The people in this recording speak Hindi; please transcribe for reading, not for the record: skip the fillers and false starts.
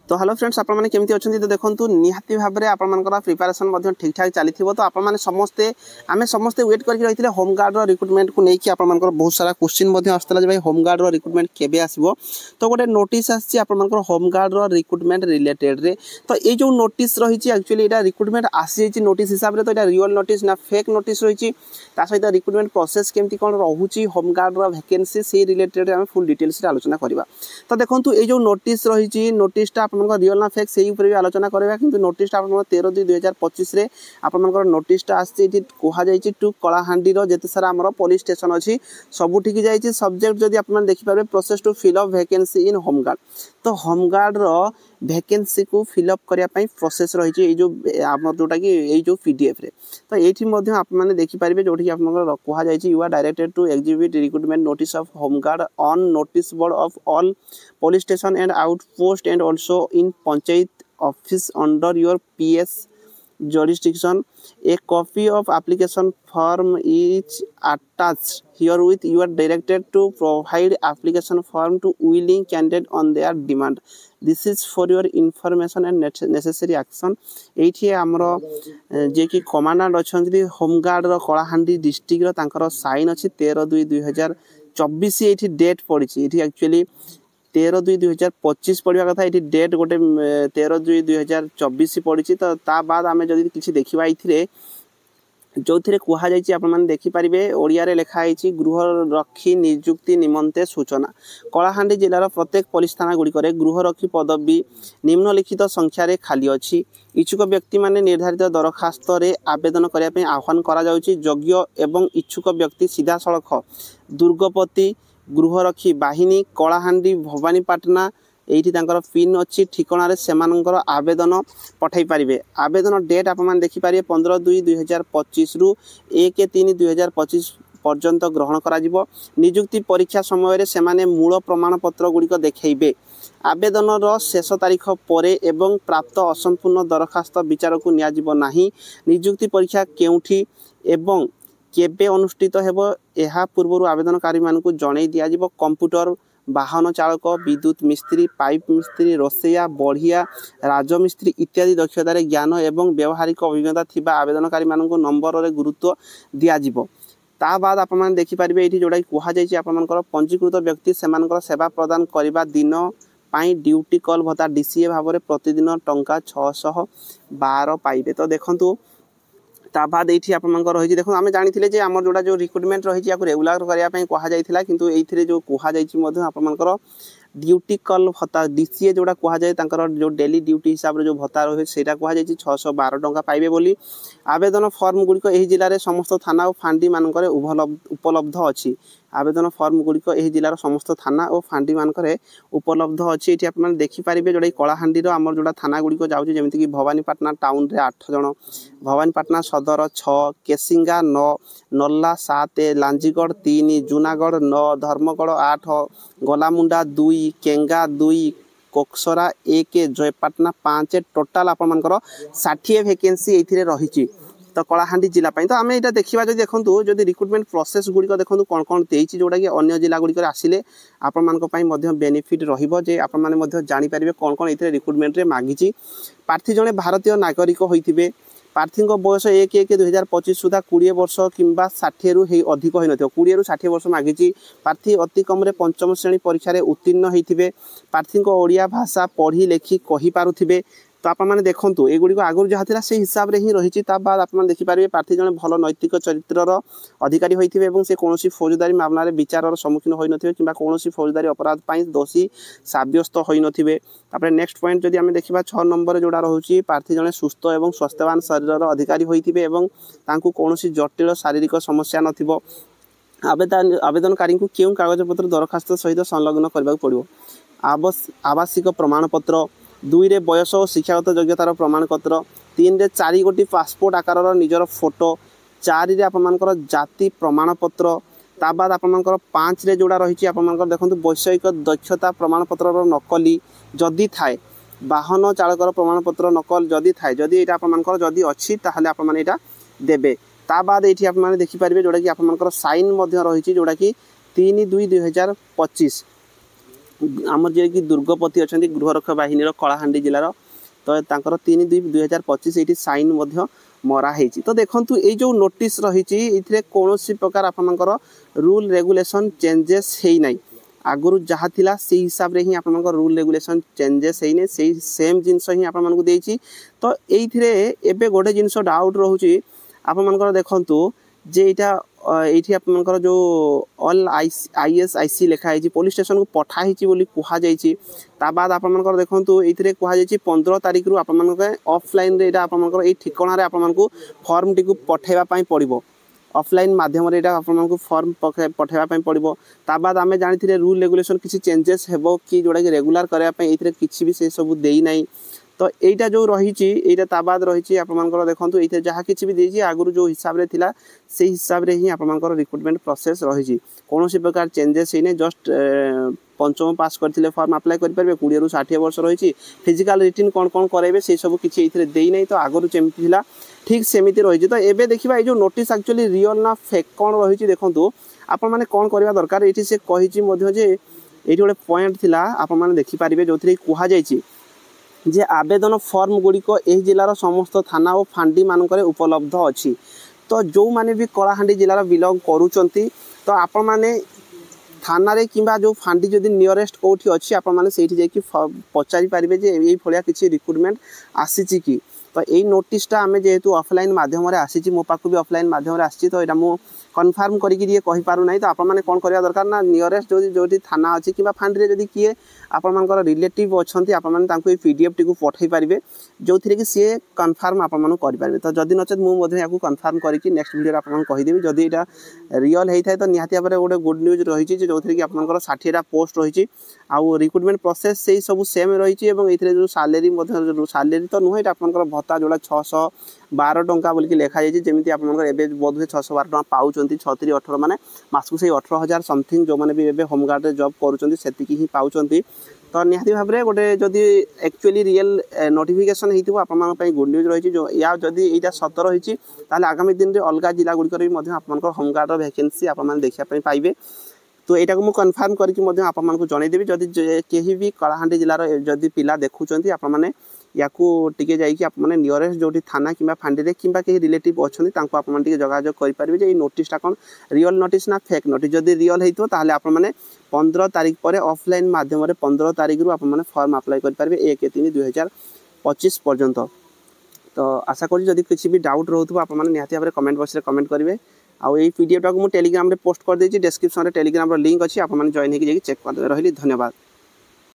तो हेलो फ्रेंड्स आपण मैंने केमती अच्छा तो देखो निहाती भाव में आपर प्रिपेरेसन ठीक ठाक चली तो आप समस्ते आम समस्ते वेट करके रही थे होमगार्ड रिक्रुटमेंट को लेकिन आप बहुत सारा क्वेश्चन आसाला भाई होमगार्ड रिक्रुटमेंट केबे आसो तो गोटे नोटिस आपर होमगार्ड रिक्रुटमेंट रिलेटेड रे तो ये जो नोटिस रही एक्चुअली यहाँ रिक्रुटमेंट आसी नोटिस हिसाब से तो यहाँ रियल नोटिस ना फेक नोटिस रही सहित रिक्रुटमेंट प्रोसेस केमती कौन रोचे होमगार्ड वैकेंसी से रिलेटेड आम फुल डिटेल्स आलोचना करवा तो देखो ये जो नोटिस रही नोटिसटा रियल ना फेक से भी आलोचना करवा कि नोटिसटा आप 13/2/2025 आपर नोटिसटा आसी कहुई टू कलाहांडी जिते सारा आम पुलिस स्टेशन अच्छी सबुठिकी जाइए सब्जेक्ट जदि आप देखिपारे process to fill up vacancy in home guard तो होमगार्ड वैकेंसी को फिलअप करने प्रोसेस रही जो आम जोटा कि जो पीडीएफ रे तो ये आपने देखिपारे जो कहुई you are directed to exhibit recruitment notice of home guard on notice board of all police station and outpost and also in panchayat office under your PS jurisdiction. A copy of application form is attached here with you are directed to provide application form to willing candidate on their demand. This is for your information and necessary action. ये आमर जे कि कमांडेंट अच्छा होमगार्ड कलाहांडी डिस्ट्रिक्ट साइन अच्छी 13/2/2024 ये डेट पड़ी ये एक्चुअली 13/2/2025 पढ़ा कथा ये डेट गोटे 13/2/2024 पड़ी तो ता बाद आम जब किसी देखा ये जो थे कहुई आपने देखिपारे ओडिया रे लिखाई गृहरक्षी नियुक्ति निमंते सूचना कलाहांडी जिलार प्रत्येक पुलिस थाना गुड़िक गृहरक्षी पदवी निम्नलिखित संख्यार खाली अच्छी इच्छुक व्यक्ति माने निर्धारित दरखास्त रे आवेदन करने आह्वान करा योग्य एवं इच्छुक व्यक्ति सीधा सड़क दुर्गपति गृहरक्षी बाहिनी कलाहांडी भवानीपाटना ये पिन अच्छी ठिकाना से आवेदन पठाई पारे आवेदन डेट आप देखिपारे 15/2/2025 रु 1/3/2025 पर्यंत ग्रहण करा नियुक्ति परीक्षा समय से मूल प्रमाणपत्र गुड़िक देखइबे आवेदन शेष तारीख पर एवं प्राप्त असंपूर्ण दरखास्त विचार को नियाजिबो नाही नियुक्ति परीक्षा केउठी एवं केबे अनुष्ठित हेबो एहा पूर्व आवेदनकारी मानकु जणै दियाजिबो कंप्यूटर वाहन चालक विद्युत मिस्त्री पाइप मिस्त्री रोसैया बढ़िया राजमिस्त्री इत्यादि दक्षतार ज्ञान एवं व्यावहारिक अभिज्ञता थिबा आवेदनकारी मानकु नंबर रे गुरुत्व दियाजिबो ता बाद आप देखिपारे ये जोटा कहुई आपर पंजीकृत व्यक्ति से सेवा प्रदान करने दिन पाई ड्यूटी कॉल भत्ता डीसीए भाव में प्रतिदिन टंका 612 पाइबे तो देखो ता बाद ये रही देखो आम जानी आम जोड़ा जो रिक्रुटमेंट रही रेगुलर करने कहुई किंतु ये जो कहुई आपर ड्यूटी कॉल भत्ता डीसीए जोड़ा कहुए जो डेली ड्यूटी हिसाब से जो भत्ता रही है कहुई 612 टंका पाइबे बोली आवेदन फॉर्म गुड़िक जिले में समस्त थाना और फांडी मानक उपलब्ध अच्छी आवेदन फॉर्म गुड़िक जिलार समस्त थाना और फांडी मानक उपलब्ध अच्छी ये आप देखिपारे जोटा कलाहांडी आम जोड़ा थाना गुड़िक जाऊँगी जमीक भवानीपाटना टाउन रे 8 जन भवानीपाटना सदर 6 केसिंगा 9 नल्ला 7 लांजीगढ़ 3 जूनागढ़ 9 धर्मगढ़ 8 गलामुंडा 2 केंगा 2 कोकसरा 1 जयपाटना 5 टोटाल आपर 60 वैकेंसी ये रही तो कलाहांडी जिला तो आम यहाँ देखा जो देखो जो रिक्रुटमेंट प्रोसेस गुड़िक देखो कौन कौन देती जोटा कि अन्य जिला गुड़िक आसिले आपण मानी बेनिफिट रही जानीपारे कौन कौन ये रिक्रुटमेंट रे मागिची प्रार्थी जड़े भारतीय नागरिक होते प्रार्थी बयस 1/1/2025 सुधा 20 वर्ष कि 60 रु अधिक हो 20 रु 60 वर्ष मागिची प्रार्थी अति कम 5म श्रेणी परीक्षा उत्तीर्ण होते प्रार्थी ओडिया भाषा पढ़ी लेखि कहि पारुथिबे तो आप देखो युड़ी आगुरी जहाँ थी से हिसाब से ही रही बाद आप देखिपारे प्रार्थी जन भल नैतिक चरित्र अधिकारी होते से कौन फौजदारी मामलें विचार सम्मुखीन हो कि कौन फौजदारी अपराध पर दोषी सब्यस्त हो न नेक्स्ट पॉइंट जदि आम देखा 6 नंबर जोड़ा रोचे प्रार्थी जन सुस्थ और स्वास्थ्यवान शरीर अधिकारी होते कौन जटिल शारीरिक समस्या नथिबो आवेदनकारी को क्यों कागजपत्र दरखास्त सहित संलग्न करने पड़ो आवासिक प्रमाणपत्र 2 रे बयस और शिक्षागत योग्यतार प्रमाणपत्र 3 रे 4 गोटी पासपोर्ट आकार निजर फोटो 4 रे आपर जाति प्रमाणपत्र ता बाद आपर 5 रे जोड़ा रही आपर देखो वैषयिक दक्षता प्रमाणपत्र नकली जदि थाए वाहन चालकर प्रमाणपत्र नकल जदि थाए जदि ये आपर जदि अच्छी ताहले आप मैंने देबे ता बाद ये आप देखिपारे जोटा कि आपर साइन रही जोटा कि 3/2/2025 आमर जे कि दुर्गपति अच्छा गृहरक्षा बाहिनी कलाहांडी जिलार तो तांकर 3/2/2025 ये साइन मराही। तो देखूँ ये जो नोटिस रही कौन प्रकार आपर रूल रेगुलेशन चेंजेस है ना आगुरी जहाँ थिला से हिसाब रे ही आप रूल रेगुलेशन चेंजेस है से सेम जिनस ही आपको देती। तो ये गोटे जिनस डाउट रोचे आपर देखु जे ये आपर जो ऑल ISIC लिखाई पुलिस स्टेशन को पठाई कहुई बाद आपर देखो ये कहुई 15 तारीख रु ऑफलाइन ये ठिकाना आपको फॉर्म टी पठेवाई पड़ो ऑफलाइन माध्यम आपको फॉर्म पठेवाई पड़ो बाद आम जानी रूल रेगुलेशन किसी चेंजेस हेबो कि जोड़ा कि रेगुलर करने किसी भी से सब देना तो यहीटा जो रही बाद रही आपर देखो ये जहाँ किसी भी देती आगुरी जो हिसाब से थिला से हिसाब से ही आपर रिक्रुटमेंट प्रोसेस रही कौन प्रकार चेंजेस है जस्ट पंचम पास करते फॉर्म अप्लाई करेंगे 20 ରୁ 60 वर्ष रही फिजिकल रिटिन कौन कौन करेंगे से सब किसी देना तो आगुरी जमी था ठीक सेमती रही। तो ये देखा ये जो नोटिस एक्चुअली रियल ना फेक कौन रही देखो आपण मैंने कौन करवा दरकार ये से कही ये गोटे पॉइंट थिला आपण मैंने देखिपारे जो कहुई जे आवेदन फॉर्म गुड़िक यह जिलार समस्त थाना और फांडी मानक उपलब्ध अच्छी। तो जो माने भी कलाहांडी जिलार बिलंग करुँच तो आपण मैंने थाना रे किंबा जो फांडी जदि नियरेस्ट कौटी अच्छी आपण मैंने से जाकि पचारि पारे जे ये भाया किसी रिक्रुटमेंट आसी कि तो यही नोटिसटा आम जेहेतु ऑफलाइन माध्यम आसी मो पाक भी ऑफलाइन माध्यम आसी तो यहाँ कन्फर्म करी पारना तो आप मैंने कौन करवा दरकार ना नियरेस्ट जो थाना अच्छी कि फांडी जदि किए आपर रिलेटिव अच्छा आपको PDF टी पठे पारे जो थी कि सी कन्फर्म आपरे तो जदि नचेत मुझे कन्फर्म करके नेक्स्ट वीडियो आपको कहीदेवी जदि यहाँ रियल होता है तो निहाती भाव गोटे गुड न्यूज रही जो थी कि आप 60टा पोस्ट रही आउ रिक्रुटमेंट प्रोसेस से सब सेम रही जो सालेरी सालेरी तो नुहे आप भत्ता जोड़ा 612 टंका बोलिक लिखाई जमी आप बोधे 612 टंका पाँच 6×3 = 18 माने मासक से 18,000 समथिंग जो मैंने भी होमगार्ड रे जॉब करुँच ही पाँच। तो निहाती भाव में गोटे जदि एक्चुअली रियल नोटिफिकेशन होती आप गुड न्यूज रही जो या जदि यहाँ सत रही आगामी दिन में अलग जिला गुड़िकर भी आप होमगार्ड वैकेंसी आप देखा पाइबे। तो यहाँ को मुझे कन्फर्म करके आपको जनईदेवी जदि कहीं भी कलाहांडी जिलार जदि पिला देखुंत आपने या टे जाने नियरेस्ट जो थाना कि फांडी में कि कहीं रिलेटिव अच्छा आपने जोगाजोग करेंगे ये नोटिसटा कौन रियल नोटिस ना फेक नोटिस जदि रियल होता आपने 15 तारीख पर ऑफलाइन माध्यम 15 तारीख रु आपने फॉर्म अप्लाई करेंगे 1/3/2025 पर्यंत। तो आशा करी जदि किसी भी डाउट रोथुबा आप मैंने निहाती भाव में कमेंट बॉक्स में कमेंट करेंगे आउ ये PDF टाक मुझे टेलीग्राम रे पोस्ट कर देछि डिस्क्रिप्शन रे टेलीग्राम रो लिंक अच्छी आप मैंने जॉइन होकर चेक कर रही। धन्यवाद।